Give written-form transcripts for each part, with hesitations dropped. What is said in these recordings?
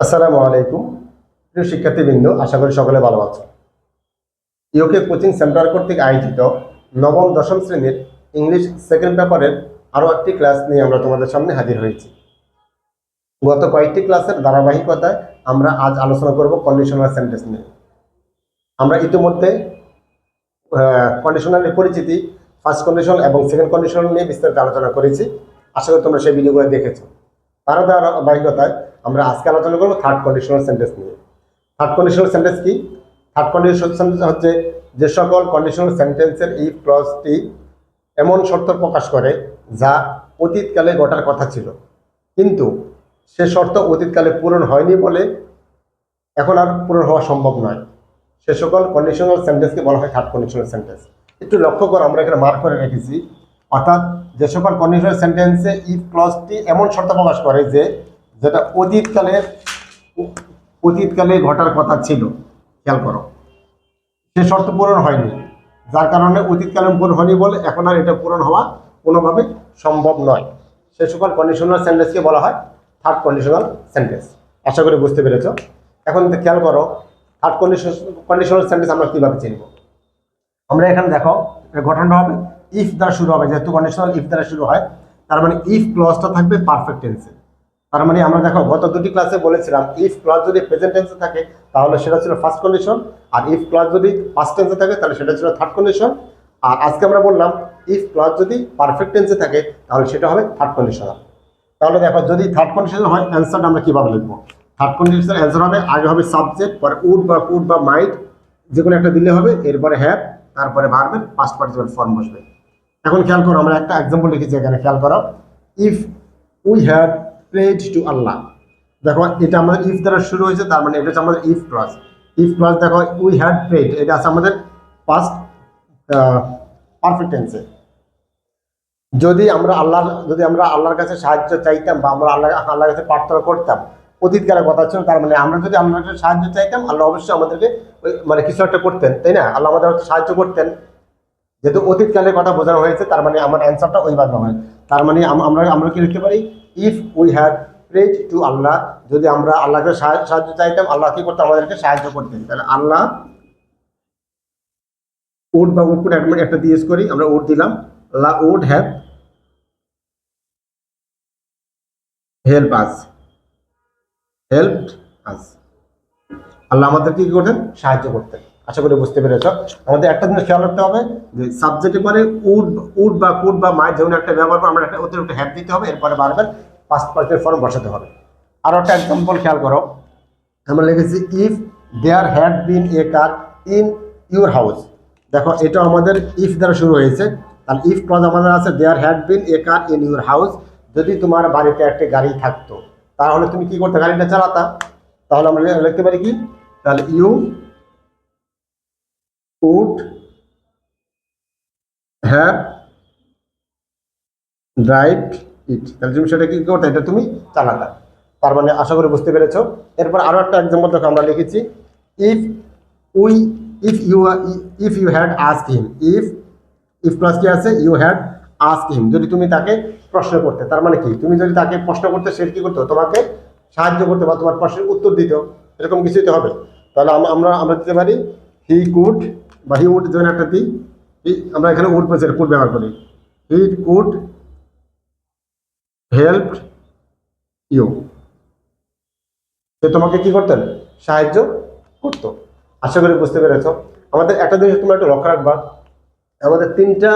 আসসালামু আলাইকুম প্রিয় শিক্ষার্থীবৃন্দ, আশা করি সকলে ভালো আছো। ইউকে কোচিং সেন্টার কর্তৃক আয়োজিত নবম দশম শ্রেণীর ইংলিশ সেকেন্ড পেপারের আরও একটি ক্লাস নিয়ে আমরা তোমাদের সামনে হাজির হয়েছি। গত কয়েকটি ক্লাসের ধারাবাহিকতায় আমরা আজ আলোচনা করব কন্ডিশনাল সেন্টেন্স নিয়ে। আমরা ইতিমধ্যে কন্ডিশনালের পরিচিতি, ফার্স্ট কন্ডিশন এবং সেকেন্ড কন্ডিশন নিয়ে বিস্তারিত আলোচনা করেছি। আশা করি তোমরা সেই ভিডিওগুলো দেখেছো। তার ধারাবাহিকতায় আমরা আজকে আলোচনা করবো থার্ড কন্ডিশনাল সেন্টেন্স নিয়ে। থার্ড কন্ডিশনাল সেন্টেন্স কি? থার্ড কন্ডিশনাল সেন্টেন্স হচ্ছে যে সকল কন্ডিশনাল সেন্টেন্সের এই ক্লজটি এমন শর্ত প্রকাশ করে যা অতীতকালে ঘটার কথা ছিল, কিন্তু সে শর্ত অতীতকালে পূরণ হয়নি বলে এখন আর পূরণ হওয়া সম্ভব নয়। সে সকল কন্ডিশনাল সেন্টেন্সকে বলা হয় থার্ড কন্ডিশনাল সেন্টেন্স। একটু লক্ষ্য করো, আমরা এখানে মার্ক করে রেখেছি, অর্থাৎ যে সকল কন্ডিশনাল সেন্টেন্সে ইফ ক্লজটি এমন শর্ত প্রকাশ করে যে যেটা অতীতকালে ঘটার কথা ছিল, খেয়াল করো, সে শর্ত পূরণ হয়নি, যার কারণে অতীতকালে পূরণ হয়নি বলে এখন আর এটা পূরণ হওয়া কোনোভাবে সম্ভব নয়। সে সকল কন্ডিশনাল সেন্টেন্সকে বলা হয় থার্ড কন্ডিশনাল সেন্টেন্স। আশা করি বুঝতে পেরেছ। এখন খেয়াল করো, থার্ড কন্ডিশনাল সেন্টেন্স আমরা কীভাবে চিনব। আমরা এখানে দেখো, গঠনটা হবে ইফ দ্বারা শুরু হবে, যেহেতু কন্ডিশনাল ইফ দ্বারা শুরু হয়, তার মানে ইফ ক্লজটা থাকবে পারফেক্ট টেন্সে। তার মানে আমরা দেখো গত দুটি ক্লাসে বলেছিলাম ইফ ক্লজ যদি প্রেজেন্ট টেন্সে থাকে তাহলে সেটা ছিল ফার্স্ট কন্ডিশন, আর ইফ ক্লজ যদি পাস্ট টেন্সে থাকে তাহলে সেটা ছিল থার্ড কন্ডিশন। আর আজকে আমরা বললাম ইফ ক্লজ যদি পারফেক্ট টেন্সে থাকে তাহলে সেটা হবে থার্ড কন্ডিশনাল। তাহলে দেখো, যদি থার্ড কন্ডিশনাল হয় অ্যান্সারটা আমরা কীভাবে লিখবো? থার্ড কন্ডিশনাল অ্যান্সার হবে, আগে হবে সাবজেক্ট, পরে উড বা কুড বা মাইট যে কোনো একটা দিলে হবে, এরপরে হ্যাভ, তারপরে ভার্বের পাস্ট পার্টিসিপেল ফর্ম বসবে। এখন খেয়াল করো, আমরা একটা এক্সাম্পল লিখেছি এখানে, খেয়াল করো, if we had prayed to Allah. দেখো এটা আমাদের ইফ দ্বারা শুরু হয়েছে, তার মানে এটা হচ্ছে আমাদের ইফ ক্লজ। ইফ ক্লজ দেখো, উই হ্যাড প্রেড, এটা আছে আমাদের পাস্ট পারফেক্ট টেন্সে। যদি আমরা আল্লাহর কাছে সাহায্য চাইতাম বা আমরা আল্লাহর কাছে প্রার্থনা করতাম, অতীতকালের কথা ছিল, তার মানে আমরা যদি আল্লাহর কাছে সাহায্য চাইতাম, আল্লাহ অবশ্যই আমাদেরকে মানে কিছু একটা করতেন, তাই না? আল্লাহ আমাদের সাহায্য করতেন। যেহেতু অতীতকালের কথা বোঝানো হয়েছে, তার মানে আমার অ্যান্সারটা ওইভাবে হয়। তার মানে আমরা কি লিখতে পারি, if we had prayed to Allah, যদি আমরা আল্লাহকে সাহায্য চাইতাম, আল্লাহ কি করতো, আমাদেরকে সাহায্য করতেন। তাহলে আল্লাহ উড বা উড একটা দিয়ে করি, আমরা উড দিলাম, Allah would have help us, helped us, Allah আমাদেরকে কি করতেন, সাহায্য করতেন। আশা করি বুঝতে পেরেছ। আমাদের একটা জিনিস খেয়াল রাখতে হবে যে সাবজেক্টের পরে উড বা কুড বা মাই যেমন একটা ব্যবহার করে, আমরা একটা অতিরিক্ত হ্যাভ দিতে হবে, এরপরে বারবার পাস্ট পার্টিসিপেল ফর্ম বসাতে হবে। আরও একটা এক্সাম্পল খেয়াল করো, আমরা লিখেছি if there had been a car in your house. দেখো এটা আমাদের ইফ দ্বারা শুরু হয়েছে, তাহলে ইফ ক্লজ আমাদের আছে there had been a car in your house. যদি তোমার বাড়িতে একটা গাড়ি থাকতো তাহলে তুমি কি করতে, গাড়িটা চালাতা। তাহলে আমরা লিখতে পারি কি, তাহলে you would have drive it, তাহলে তুমি সেটা কি করতে, এটা তুমি চালাতা। তার মানে আশা করি বুঝতে পেরেছ। এরপর আরও একটা এক্সাম্পল দেখো, আমরা লিখেছি if we if you had ask him. If plus কি আছে, ইউ হ্যাড আস্ক হিম, যদি তুমি তাকে প্রশ্ন করতে। তার মানে কি, তুমি যদি তাকে প্রশ্ন করতে, সে কি করতো, তোমাকে সাহায্য করতে বা তোমার প্রশ্নের উত্তর দিত, এরকম কিছুই তো হবে। তাহলে আমরা দিতে পারি হি কুড বা হি উড, যেমন একটা দিই, আমরা এখানে উড পেয়েছি, কুড ব্যবহার করি, হি কুড হেল্প ইউ, সে তোমাকে কি করতেন, সাহায্য করতো। আশা করি বুঝতে পেরেছ। আমাদের একটা জিনিস তোমরা একটু লক্ষ্য রাখবা, আমাদের তিনটা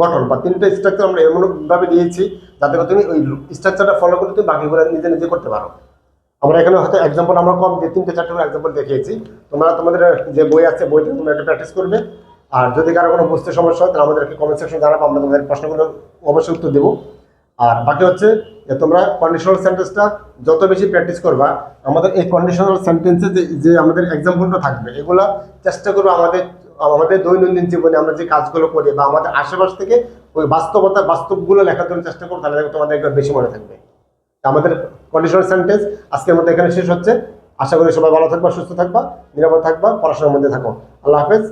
গঠন বা তিনটা স্ট্রাকচার আমরা এমনভাবে দিয়েছি যাতে করে তুমি ওই স্ট্রাকচারটা ফলো করে তুমি বাকিগুলো নিজে নিজে করতে পারো। আমরা এখানে হয়তো এক্সাম্পল আমরা কম দিয়ে 3-4টা এক্সাম্পল দেখিয়েছি। তোমরা তোমাদের যে বই আছে বইটা তোমরা একটু প্র্যাকটিস করবে। আর যদি কারো কোনো বুঝতে সমস্যা হয় তাহলে আমাদেরকে কমেন্ট সেকশন জানাবো, আমরা তোমাদের প্রশ্নগুলো অবশ্যই উত্তর দেবো। আর বাকি হচ্ছে যে তোমরা কন্ডিশনাল সেন্টেন্সটা যত বেশি প্র্যাকটিস করবা, আমাদের এই কন্ডিশনাল সেন্টেন্সে যে আমাদের এক্সাম্পলটা থাকবে, এগুলো চেষ্টা করবো আমাদের দৈনন্দিন জীবনে আমরা যে কাজগুলো করি বা আমাদের আশেপাশ থেকে ওই বাস্তবগুলো লেখার জন্য চেষ্টা করবো, তাহলে তোমাদের একবার বেশি মনে থাকবে। আমাদের কন্ডিশনাল সেন্টেন্স আজকের মধ্যে এখানে শেষ হচ্ছে। আশা করি সবাই ভালো থাকবা, সুস্থ থাকবা, নিরাপদ থাকবা, পড়াশোনার মধ্যে থাকো। আল্লাহ হাফেজ।